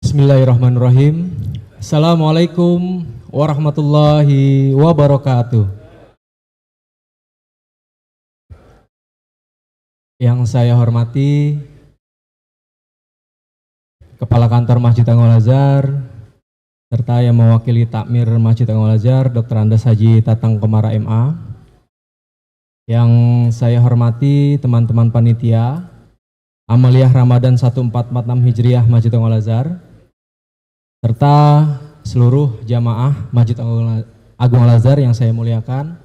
Bismillahirrahmanirrahim. Assalamualaikum warahmatullahi wabarakatuh. Yang saya hormati Kepala Kantor Masjid Anggol Azhar serta yang mewakili takmir Masjid Anggol Azhar Dr. Andes Haji Tatang Komara MA. Yang saya hormati teman-teman panitia Amaliyah Ramadan 1446 Hijriah Masjid Anggol Azhar serta seluruh jamaah Masjid Agung Al Azhar yang saya muliakan,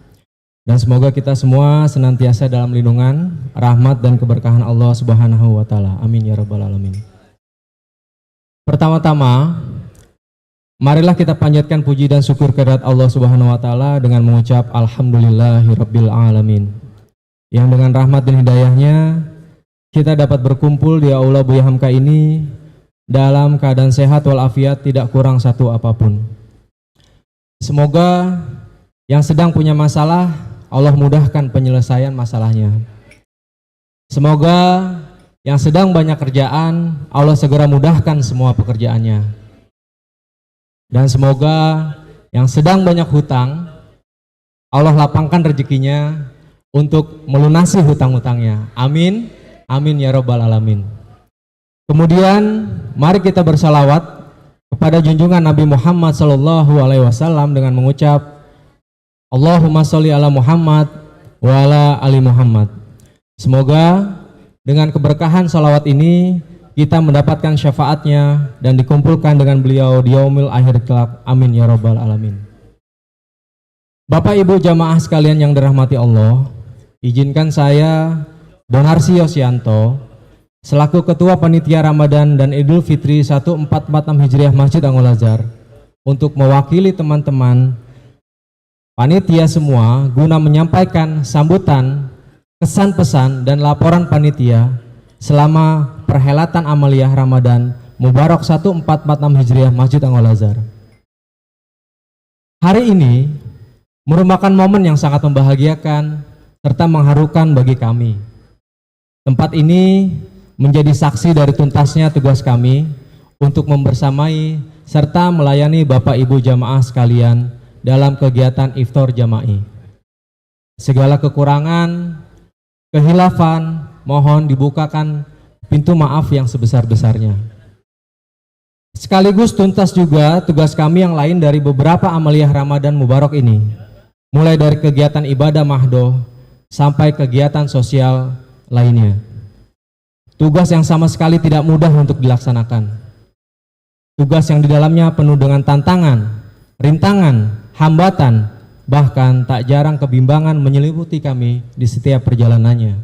dan semoga kita semua senantiasa dalam lindungan, rahmat dan keberkahan Allah Subhanahu wa taala. Amin ya rabbal alamin. Pertama-tama, marilah kita panjatkan puji dan syukur kehadirat Allah Subhanahu wa taala dengan mengucap alhamdulillahirabbil alamin. Yang dengan rahmat dan hidayahnya kita dapat berkumpul di aula Buya Hamka ini dalam keadaan sehat walafiat, tidak kurang satu apapun. Semoga yang sedang punya masalah Allah mudahkan penyelesaian masalahnya. Semoga yang sedang banyak kerjaan Allah segera mudahkan semua pekerjaannya. Dan semoga yang sedang banyak hutang Allah lapangkan rezekinya untuk melunasi hutang-hutangnya. Amin. Amin ya rabbal alamin. Kemudian mari kita bersalawat kepada junjungan Nabi Muhammad SAW dengan mengucap Allahumma sholli ala Muhammad wa ala ali Muhammad. Semoga dengan keberkahan salawat ini kita mendapatkan syafaatnya dan dikumpulkan dengan beliau di yaumil akhir kelak. Amin ya rabbal alamin. Bapak Ibu jamaah sekalian yang dirahmati Allah, izinkan saya Donarsi Yosyanto selaku Ketua Panitia Ramadan dan Idul Fitri 1446 Hijriah Masjid Anggol Azhar untuk mewakili teman-teman panitia semua guna menyampaikan sambutan, kesan pesan dan laporan panitia selama perhelatan Amaliyah Ramadan Mubarak 1446 Hijriah Masjid Anggol Azhar. Hari ini merupakan momen yang sangat membahagiakan serta mengharukan bagi kami. Tempat ini menjadi saksi dari tuntasnya tugas kami untuk membersamai serta melayani Bapak Ibu jamaah sekalian dalam kegiatan iftar jama'i. Segala kekurangan, kehilafan mohon dibukakan pintu maaf yang sebesar-besarnya. Sekaligus tuntas juga tugas kami yang lain dari beberapa amaliyah Ramadan Mubarak ini, mulai dari kegiatan ibadah mahdoh sampai kegiatan sosial lainnya. Tugas yang sama sekali tidak mudah untuk dilaksanakan. Tugas yang di dalamnya penuh dengan tantangan, rintangan, hambatan, bahkan tak jarang kebimbangan menyelimuti kami di setiap perjalanannya.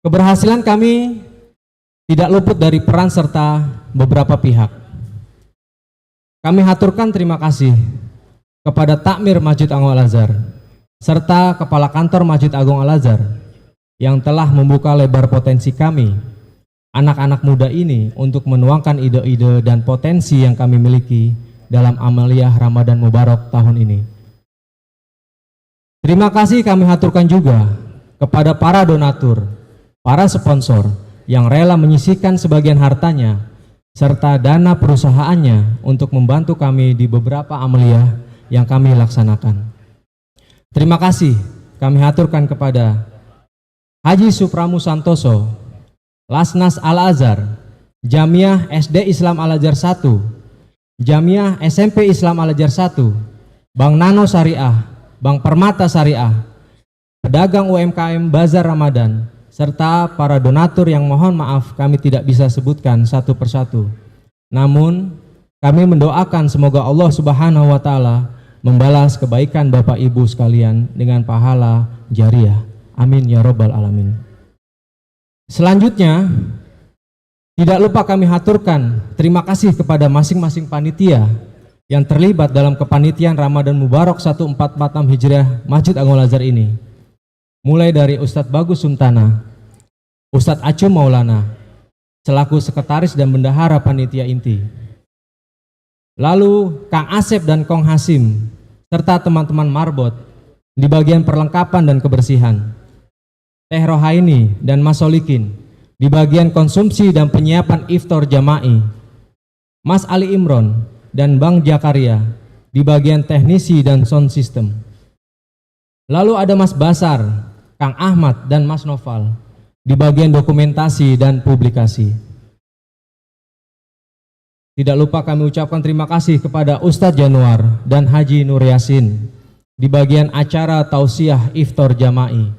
Keberhasilan kami tidak luput dari peran serta beberapa pihak. Kami haturkan terima kasih kepada takmir Masjid Anggol Al Azhar serta Kepala Kantor Masjid Agung Al Azhar yang telah membuka lebar potensi kami, anak-anak muda ini, untuk menuangkan ide-ide dan potensi yang kami miliki dalam amaliyah Ramadan Mubarak tahun ini. Terima kasih kami haturkan juga kepada para donatur, para sponsor yang rela menyisihkan sebagian hartanya serta dana perusahaannya untuk membantu kami di beberapa amaliyah yang kami laksanakan. Terima kasih kami haturkan kepada Haji Supramu Santoso, Lasnas Al Azhar, Jamiah SD Islam Al Azhar 1, Jamiah SMP Islam Al Azhar 1, Bank Nano Syariah, Bank Permata Syariah, pedagang UMKM Bazar Ramadan, serta para donatur yang mohon maaf kami tidak bisa sebutkan satu persatu. Namun kami mendoakan semoga Allah Subhanahu wa taala membalas kebaikan Bapak Ibu sekalian dengan pahala jariah. Amin ya rabbal alamin. Selanjutnya, tidak lupa kami haturkan terima kasih kepada masing-masing panitia yang terlibat dalam kepanitiaan Ramadan Mubarak 1446 Hijriah Masjid Anggol Azhar ini. Mulai dari Ustadz Bagus Suntana, Ustadz Acum Maulana selaku sekretaris dan bendahara panitia inti. Lalu Kang Asep dan Kong Hasim serta teman-teman marbot di bagian perlengkapan dan kebersihan. Teh Rohaini dan Mas Solikin Di bagian konsumsi dan penyiapan iftar jama'i, Mas Ali Imron dan Bang Jakaria di bagian teknisi dan sound system. Lalu ada Mas Basar, Kang Ahmad dan Mas Noval di bagian dokumentasi dan publikasi. Tidak lupa kami ucapkan terima kasih kepada Ustadz Januar dan Haji Nur Yasin di bagian acara tausiah iftar jama'i.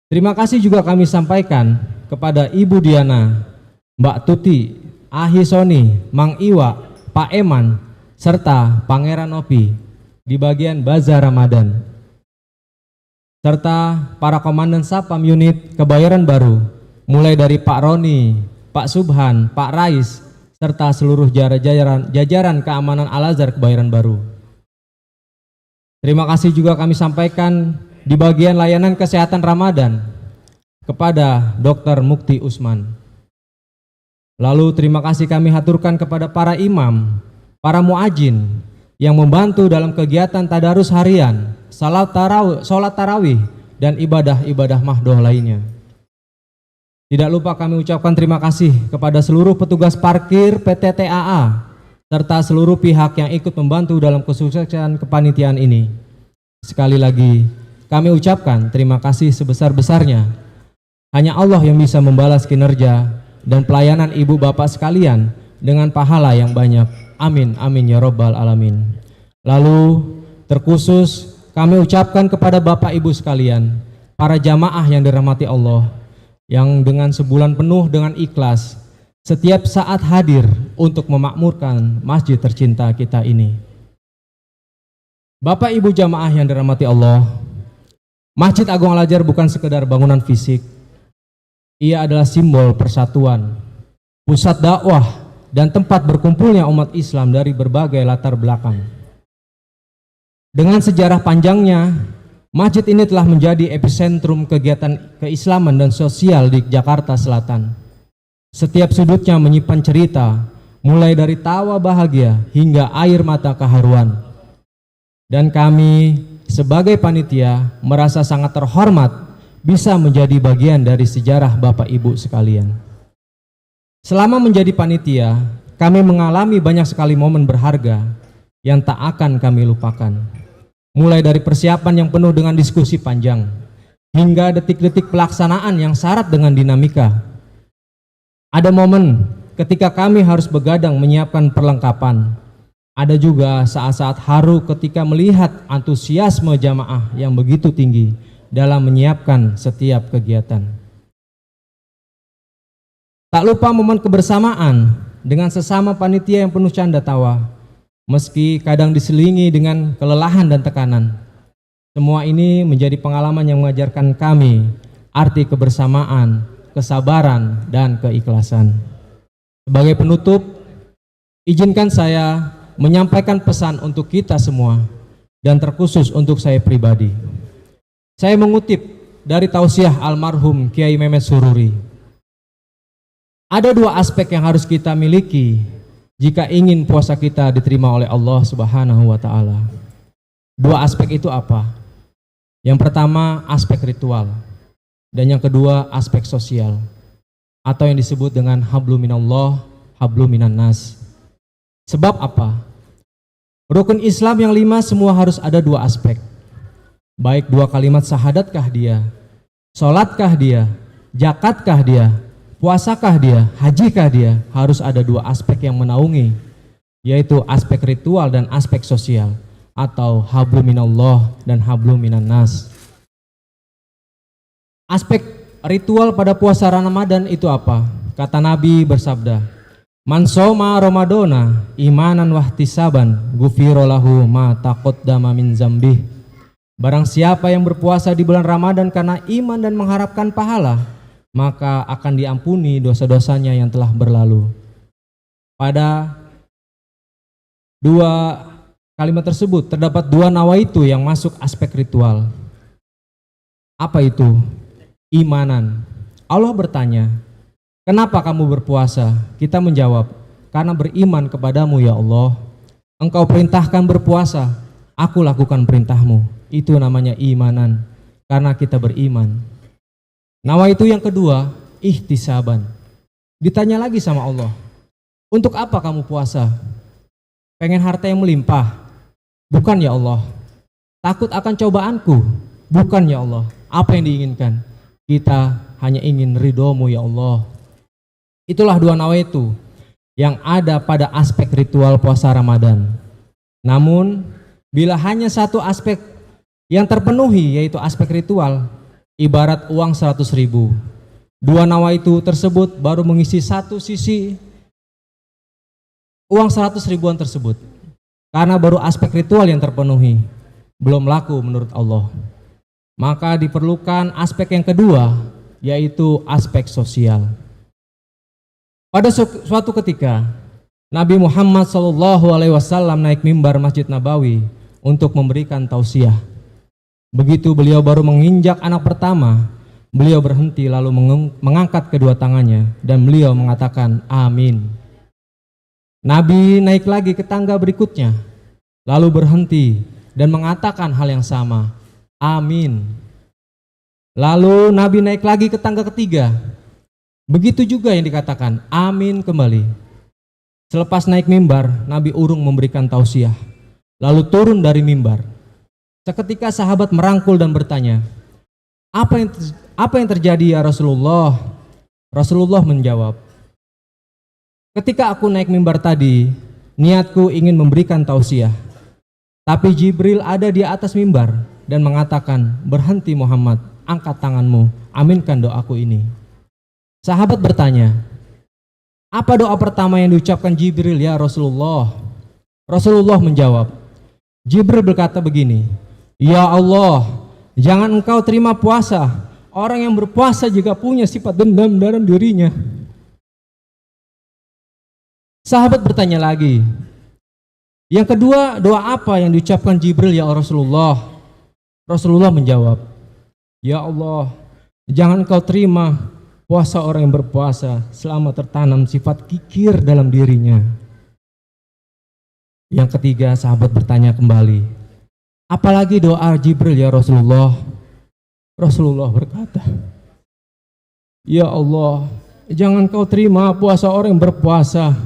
Terima kasih juga kami sampaikan kepada Ibu Diana, Mbak Tuti, Ahi Soni, Mang Iwa, Pak Eman, serta Pangeran Opi di bagian Bazar Ramadan, serta para komandan Sapam unit Kebayoran Baru, mulai dari Pak Roni, Pak Subhan, Pak Rais, serta seluruh jajaran keamanan Al-Azhar Kebayoran Baru. Terima kasih juga kami sampaikan di bagian layanan kesehatan Ramadan kepada Dr. Mukti Usman. Lalu terima kasih kami haturkan kepada para imam, para muadzin yang membantu dalam kegiatan tadarus harian, salat tarawih, dan ibadah-ibadah mahdoh lainnya. Tidak lupa kami ucapkan terima kasih kepada seluruh petugas parkir PT TAA serta seluruh pihak yang ikut membantu dalam kesuksesan kepanitiaan ini. Sekali lagi, kami ucapkan terima kasih sebesar-besarnya. Hanya Allah yang bisa membalas kinerja dan pelayanan ibu bapak sekalian dengan pahala yang banyak. Amin, amin ya robbal alamin. Lalu terkhusus kami ucapkan kepada bapak ibu sekalian, para jamaah yang dirahmati Allah, yang dengan sebulan penuh dengan ikhlas setiap saat hadir untuk memakmurkan masjid tercinta kita ini. Bapak Ibu jamaah yang dirahmati Allah, Masjid Agung Al-Azhar bukan sekedar bangunan fisik. Ia adalah simbol persatuan, pusat dakwah, dan tempat berkumpulnya umat Islam dari berbagai latar belakang. Dengan sejarah panjangnya, masjid ini telah menjadi epicentrum kegiatan keislaman dan sosial di Jakarta Selatan. Setiap sudutnya menyimpan cerita, mulai dari tawa bahagia hingga air mata keharuan. Dan kami sebagai panitia merasa sangat terhormat bisa menjadi bagian dari sejarah Bapak Ibu sekalian. Selama menjadi panitia, kami mengalami banyak sekali momen berharga yang tak akan kami lupakan. Mulai dari persiapan yang penuh dengan diskusi panjang, hingga detik-detik pelaksanaan yang syarat dengan dinamika. Ada momen ketika kami harus begadang menyiapkan perlengkapan. Ada juga saat-saat haru ketika melihat antusiasme jamaah yang begitu tinggi dalam menyiapkan setiap kegiatan. Tak lupa momen kebersamaan dengan sesama panitia yang penuh canda tawa. Meski kadang diselingi dengan kelelahan dan tekanan, semua ini menjadi pengalaman yang mengajarkan kami arti kebersamaan, kesabaran, dan keikhlasan. Sebagai penutup, izinkan saya menyampaikan pesan untuk kita semua dan terkhusus untuk saya pribadi. Saya mengutip dari tausiah almarhum Kiai Mehmet Sururi. Ada dua aspek yang harus kita miliki jika ingin puasa kita diterima oleh Allah Subhanahu wa Ta'ala. Dua aspek itu apa? Yang pertama aspek ritual, dan yang kedua aspek sosial, atau yang disebut dengan hablu minallah, hablu minan nas. Sebab apa? Rukun Islam yang 5 semua harus ada dua aspek. Baik dua kalimat syahadatkah dia, sholatkah dia, zakatkah dia, puasakah dia, hajikah dia, harus ada dua aspek yang menaungi, yaitu aspek ritual dan aspek sosial, atau hablu minallah dan hablu minan nas. Aspek ritual pada puasa Ramadan itu apa? Kata Nabi bersabda, "Man shoma Ramadana imanan wahtisaban ghufira lahu ma taqaddama min dzambih." Barang siapa yang berpuasa di bulan Ramadan karena iman dan mengharapkan pahala, maka akan diampuni dosa-dosanya yang telah berlalu. Pada dua kalimat tersebut terdapat dua nawaitu yang masuk aspek ritual. Apa itu? Imanan. Allah bertanya, "Kenapa kamu berpuasa?" Kita menjawab, "Karena beriman kepadamu ya Allah. Engkau perintahkan berpuasa, aku lakukan perintahmu." Itu namanya imanan, karena kita beriman. Nawaitu yang kedua, ihtisaban. Ditanya lagi sama Allah, untuk apa kamu puasa? Pengen harta yang melimpah? Bukan ya Allah. Takut akan cobaanku? Bukan ya Allah. Apa yang diinginkan? Kita hanya ingin ridhomu ya Allah. Itulah dua nawaitu yang ada pada aspek ritual puasa Ramadan. Namun bila hanya satu aspek yang terpenuhi, yaitu aspek ritual, ibarat uang 100.000. Dua nawaitu tersebut baru mengisi satu sisi uang 100.000-an tersebut. Karena baru aspek ritual yang terpenuhi, belum laku menurut Allah. Maka diperlukan aspek yang kedua, yaitu aspek sosial. Pada suatu ketika, Nabi Muhammad SAW naik mimbar Masjid Nabawi untuk memberikan tausiah. Begitu beliau baru menginjak anak pertama, beliau berhenti lalu mengangkat kedua tangannya dan beliau mengatakan amin. Nabi naik lagi ke tangga berikutnya, lalu berhenti dan mengatakan hal yang sama, amin. Lalu Nabi naik lagi ke tangga ketiga, begitu juga yang dikatakan, amin kembali. Selepas naik mimbar, Nabi urung memberikan tausiah, lalu turun dari mimbar. Seketika sahabat merangkul dan bertanya, apa yang terjadi ya Rasulullah? Rasulullah menjawab, ketika aku naik mimbar tadi, niatku ingin memberikan tausiah. Tapi Jibril ada di atas mimbar dan mengatakan, berhenti Muhammad, angkat tanganmu, aminkan doaku ini. Sahabat bertanya, apa doa pertama yang diucapkan Jibril ya Rasulullah? Rasulullah menjawab, Jibril berkata begini, ya Allah, jangan engkau terima puasa orang yang berpuasa jika punya sifat dendam dalam dirinya. Sahabat bertanya lagi, yang kedua, doa apa yang diucapkan Jibril ya Rasulullah? Rasulullah menjawab, ya Allah, jangan engkau terima puasa orang yang berpuasa selama tertanam sifat kikir dalam dirinya. Yang ketiga, sahabat bertanya kembali, apalagi doa Jibril ya Rasulullah? Rasulullah berkata, ya Allah, jangan kau terima puasa orang yang berpuasa,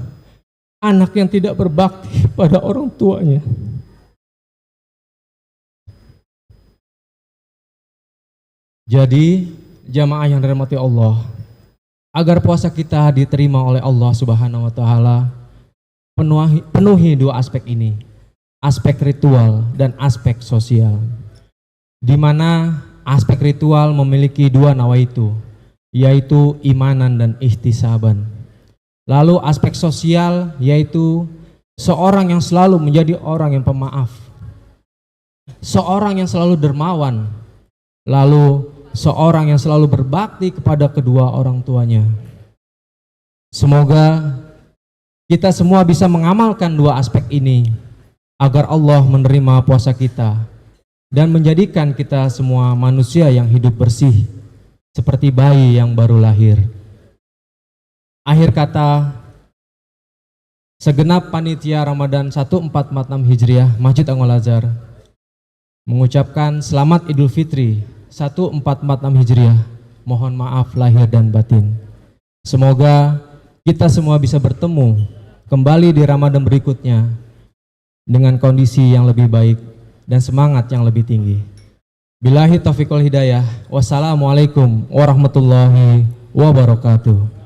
anak yang tidak berbakti pada orang tuanya. Jadi, jamaah yang dirahmati Allah, agar puasa kita diterima oleh Allah Subhanahu wa taala, penuhi dua aspek ini, aspek ritual dan aspek sosial. Di mana aspek ritual memiliki dua nawaitu, yaitu imanan dan ihtisaban. Lalu aspek sosial yaitu seorang yang selalu menjadi orang yang pemaaf, seorang yang selalu dermawan, lalu seorang yang selalu berbakti kepada kedua orang tuanya. Semoga kita semua bisa mengamalkan dua aspek ini agar Allah menerima puasa kita dan menjadikan kita semua manusia yang hidup bersih seperti bayi yang baru lahir. Akhir kata, segenap panitia Ramadan 1446 Hijriah Masjid Anwar Al-Azhar mengucapkan selamat Idul Fitri 1446 Hijriah. Mohon maaf lahir dan batin. Semoga kita semua bisa bertemu kembali di Ramadan berikutnya dengan kondisi yang lebih baik dan semangat yang lebih tinggi. Billahi taufiq wal hidayah. Wassalamualaikum warahmatullahi wabarakatuh.